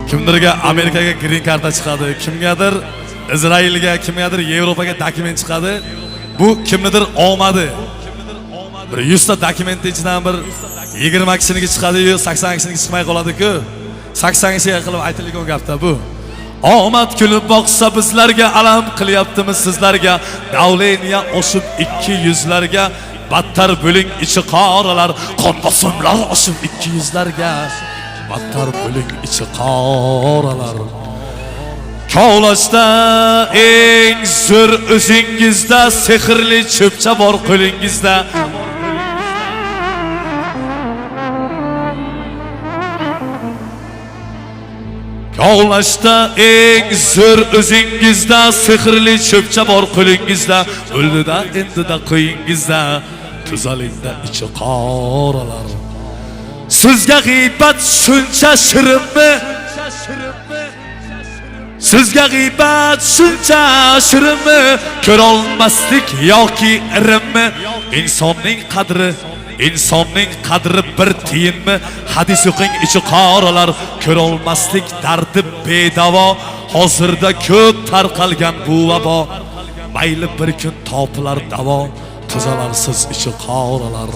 kimlarga Amerikaga green karta chiqadi, kimgadir Izrailga, kimgadir Yevropaga dokument chiqadi. Bu kimnidir omadi. Bir 100 ta dokument ichidan bir 20 kishiniki chiqadi-yu, 80 kishiniki chiqmay qoladi-ku. 80 kishiga qilib aytilgan gapda bu. Omad kulib boqsa bizlarga alam qilyaptimiz sizlarga. Davleniya oshib 200larga, battar bo'ling ichi qoralar, qon bosimlar oshib 200larga. Battar bo'ling ichi qoralar. Kovlashda eng zo'r o'zingizda, sehrli cho'pcha bor qo'lingizda. Kovlashda eng zo'r o'zingizda, sehrli cho'pcha bor qo'lingizda. O'ldida endida qo'yingizda, tuzalingda ichi qoralar. Sizga g'iybat shuncha shirinmi? Sizga g'iybat shuncha shirinmi? Ko'rolmaslik yoki irimmi? Insonning qadri bir tiyinmi? Hadis o'qing ichi qoralar. Ko'rolmaslik dardi bedavo. Hozirda ko'p tarqalgan bu vabo. Mayli bir kun topilar davo. Tuzalarsiz ichi qoralar.